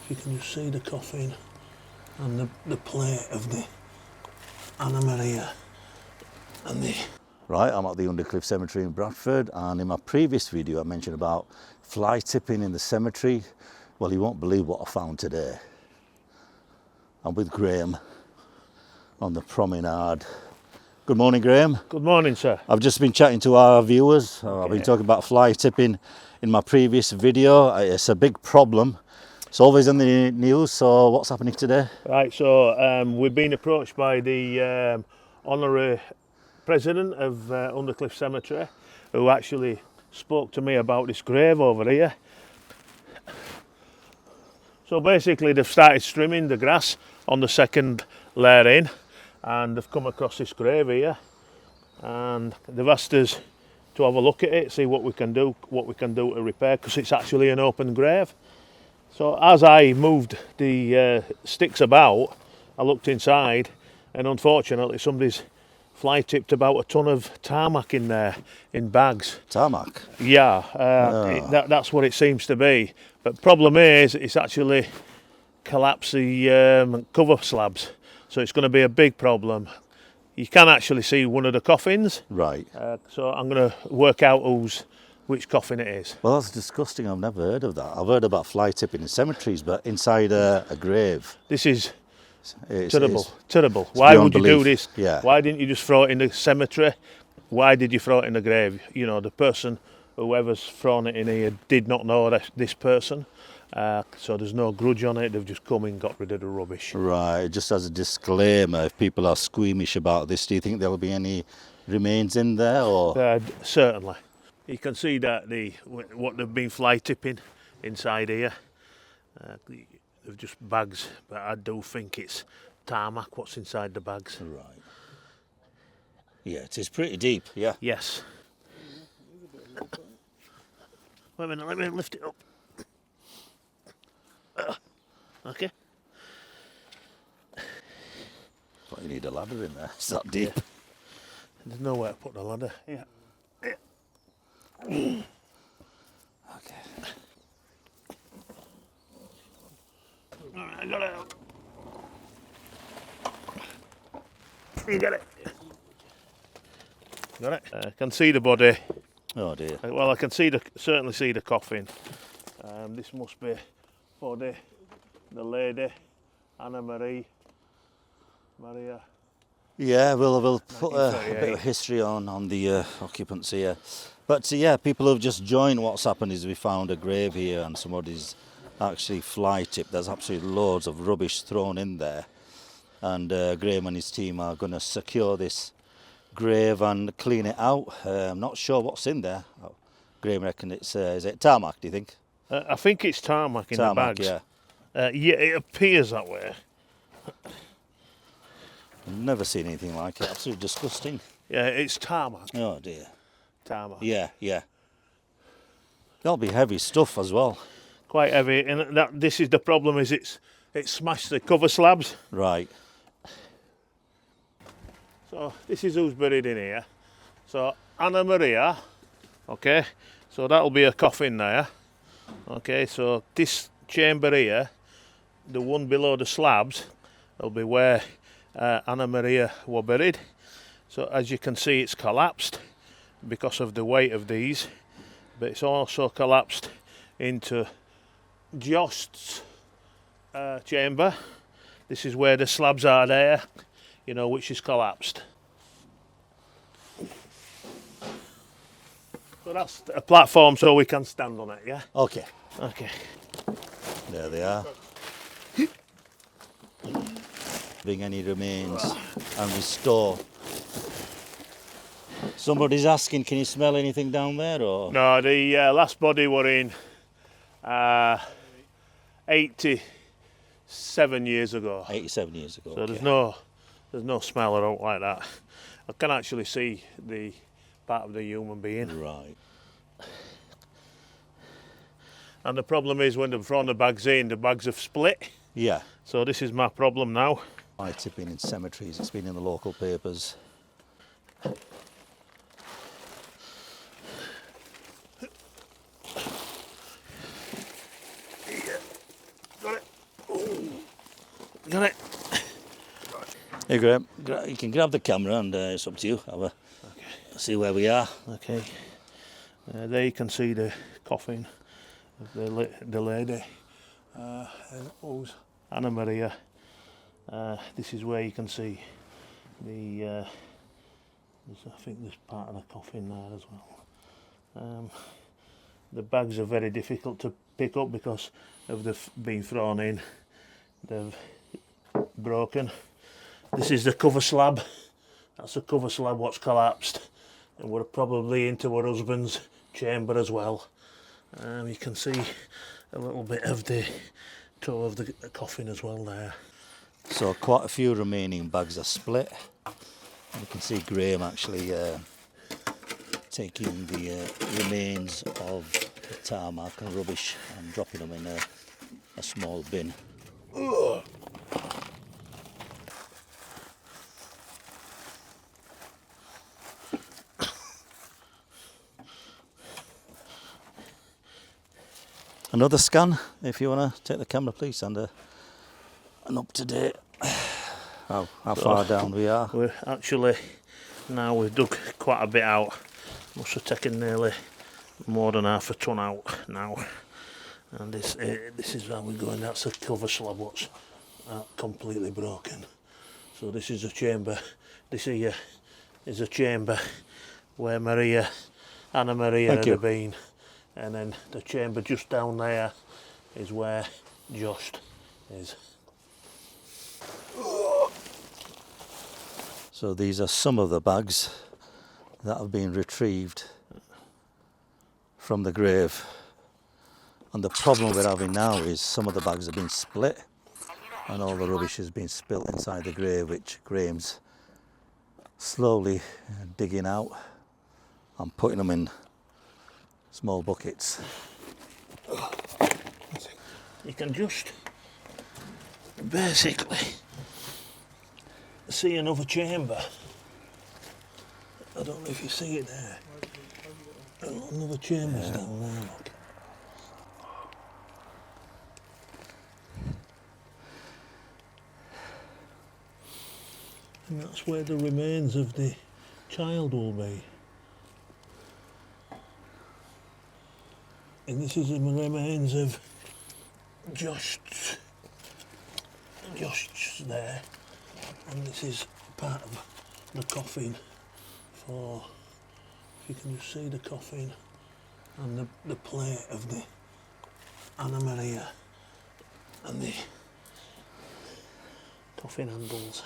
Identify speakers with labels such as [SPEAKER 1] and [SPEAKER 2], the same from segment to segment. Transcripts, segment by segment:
[SPEAKER 1] You can just see the coffin and the plate of the Anna Maria and the...
[SPEAKER 2] Right, I'm at the Undercliffe Cemetery in Bradford, and in my previous video I mentioned about fly tipping in the cemetery. Well, you won't believe what I found today. I'm with Graham on the promenade. Good morning, Graham.
[SPEAKER 1] Good morning, sir.
[SPEAKER 2] I've just been chatting to our viewers. I've been talking about fly tipping in my previous video. It's a big problem. It's always in the news, so what's happening today?
[SPEAKER 1] Right, so we've been approached by the honorary president of Undercliffe Cemetery, who actually spoke to me about this grave over here. So basically they've started trimming the grass on the second layer in, and they've come across this grave here, and they've asked us to have a look at it, see what we can do to repair, because it's actually an open grave. So as I moved the sticks about, I looked inside, and unfortunately somebody's fly tipped about a ton of tarmac in there, in bags.
[SPEAKER 2] Tarmac?
[SPEAKER 1] Yeah, that's what it seems to be. But problem is, it's actually collapsed the cover slabs, so it's going to be a big problem. You can actually see one of the coffins.
[SPEAKER 2] Right.
[SPEAKER 1] So I'm going to work out which coffin it is.
[SPEAKER 2] Well, that's disgusting. I've never heard of that. I've heard about fly tipping in cemeteries, but inside a grave.
[SPEAKER 1] This is
[SPEAKER 2] It's
[SPEAKER 1] terrible. Why would you do
[SPEAKER 2] belief.
[SPEAKER 1] this?
[SPEAKER 2] Yeah.
[SPEAKER 1] Why didn't you just throw it in the cemetery? Why did you throw it in the grave? You know, the person, whoever's thrown it in here, did not know this person. So there's no grudge on it. They've just come and got rid of the rubbish.
[SPEAKER 2] Right. Just as a disclaimer, if people are squeamish about this, do you think there'll be any remains in there, or?
[SPEAKER 1] Certainly. You can see that what they've been fly tipping inside here. They're just bags, but I do think it's tarmac what's inside the bags.
[SPEAKER 2] Right. Yeah, it is pretty deep, yeah.
[SPEAKER 1] Yes. Wait a minute, let me lift it up. Okay.
[SPEAKER 2] But you need a ladder in there, it's that deep.
[SPEAKER 1] Yeah. There's nowhere to put the ladder. Yeah.
[SPEAKER 2] Okay.
[SPEAKER 1] Alright, I got it out. You got it. Got it. I can see the body.
[SPEAKER 2] Oh dear.
[SPEAKER 1] Well, I can certainly see the coffin. This must be for the lady, Anna Maria.
[SPEAKER 2] Yeah, we'll put a bit of history on the occupants here. But yeah, people who've just joined, what's happened is we found a grave here and somebody's actually fly tipped. There's absolutely loads of rubbish thrown in there. And Graham and his team are going to secure this grave and clean it out. I'm not sure what's in there. Graham reckon it's, is it tarmac, do you think?
[SPEAKER 1] I think it's tarmac in the bags.
[SPEAKER 2] Yeah.
[SPEAKER 1] Yeah, it appears that way.
[SPEAKER 2] I've never seen anything like it. Absolutely disgusting.
[SPEAKER 1] Yeah, it's tarmac.
[SPEAKER 2] Oh dear.
[SPEAKER 1] Tarmac.
[SPEAKER 2] Yeah, yeah. That'll be heavy stuff as well.
[SPEAKER 1] Quite heavy, and this is the problem. Is it smashed the cover slabs.
[SPEAKER 2] Right.
[SPEAKER 1] So this is who's buried in here. So Anna Maria. Okay. So that'll be a coffin there. Okay. So this chamber here, the one below the slabs, will be where Anna Maria were buried. So as you can see, it's collapsed because of the weight of these, but it's also collapsed into Jost's chamber. This is where the slabs are there, you know, which is collapsed. So that's a platform so we can stand on it, yeah?
[SPEAKER 2] Okay.
[SPEAKER 1] Okay.
[SPEAKER 2] There they are. Bring any remains and restore. Somebody's asking, can you smell anything down there, or?
[SPEAKER 1] No, the last body were in 87 years ago.
[SPEAKER 2] 87 years ago.
[SPEAKER 1] So
[SPEAKER 2] okay.
[SPEAKER 1] there's no smell or out like that. I can actually see the part of the human being.
[SPEAKER 2] Right.
[SPEAKER 1] And the problem is when they've thrown the bags in, the bags have split.
[SPEAKER 2] Yeah.
[SPEAKER 1] So this is my problem now.
[SPEAKER 2] Fly tipping in cemeteries, it's been in the local papers.
[SPEAKER 1] Got it. Got it.
[SPEAKER 2] Hey Graham, you can grab the camera and it's up to you. Have a see where we are.
[SPEAKER 1] Okay. There you can see the coffin of the lady. And who's Anna Maria. This is where you can see the. I think there's part of the coffin there as well. The bags are very difficult to pick up because of the being thrown in. They've broken. This is the cover slab. That's the cover slab what's collapsed, and we're probably into her husband's chamber as well. You can see a little bit of the toe of the coffin as well there.
[SPEAKER 2] So quite a few remaining bags are split. And you can see Graham actually taking the remains of the tarmac and rubbish and dropping them in a small bin.
[SPEAKER 1] Ugh.
[SPEAKER 2] Another scan, if you want to take the camera please, and an up to date how far down we are.
[SPEAKER 1] We're actually, now we've dug quite a bit out. Must have taken nearly more than half a ton out now. And this is how we're going. That's the cover slab what's completely broken. So this is a chamber. This here is a chamber where Anna Maria had been. And then the chamber just down there is where Jost is.
[SPEAKER 2] So these are some of the bags that have been retrieved from the grave. And the problem we're having now is some of the bags have been split and all the rubbish has been spilt inside the grave, which Graham's slowly digging out and putting them in small buckets.
[SPEAKER 1] You can just basically see another chamber. I don't know if you see it there. Another chamber's down there, look. And that's where the remains of the child will be. And this is the remains of Jost's there, and this is part of the coffin for, if you can just see the coffin and the plate of the Anna Maria and the coffin handles.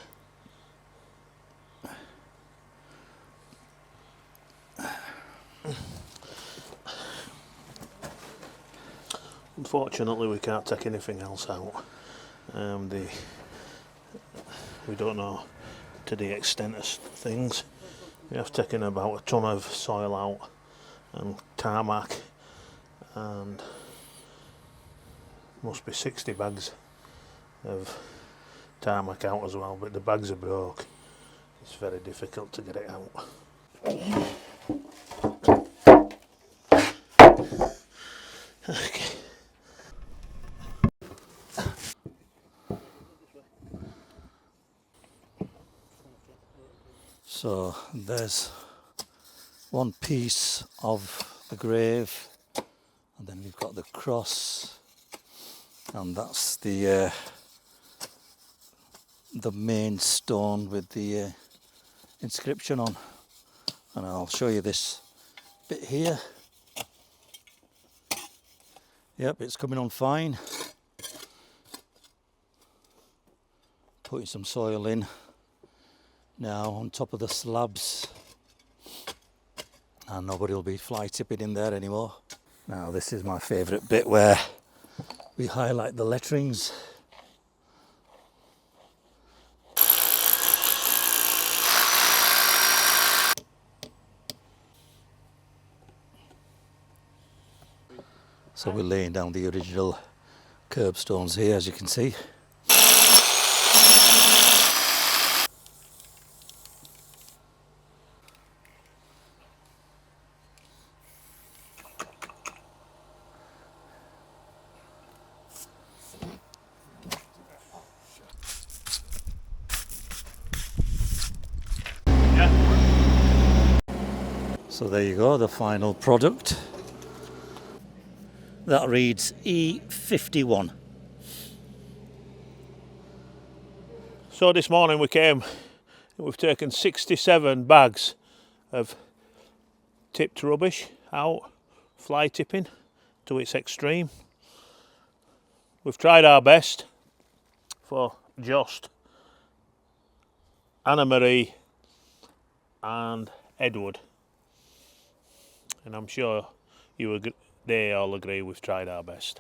[SPEAKER 1] Unfortunately, we can't take anything else out. We don't know to the extent of things. We have taken about a ton of soil out and tarmac, and must be 60 bags of tarmac out as well, but the bags are broke. It's very difficult to get it out. Okay.
[SPEAKER 2] So there's one piece of the grave, and then we've got the cross, and that's the main stone with the inscription on. And I'll show you this bit here. Yep, it's coming on fine. Putting some soil in now on top of the slabs, and nobody will be fly tipping in there anymore. Now this is my favourite bit where we highlight the letterings. So we're laying down the original curbstones here, as you can see. So there you go, the final product. That reads E51.
[SPEAKER 1] So this morning we came, we've taken 67 bags of tipped rubbish out, fly tipping to its extreme. We've tried our best for Jost, Anna Marie and Edward, and I'm sure they all agree we've tried our best.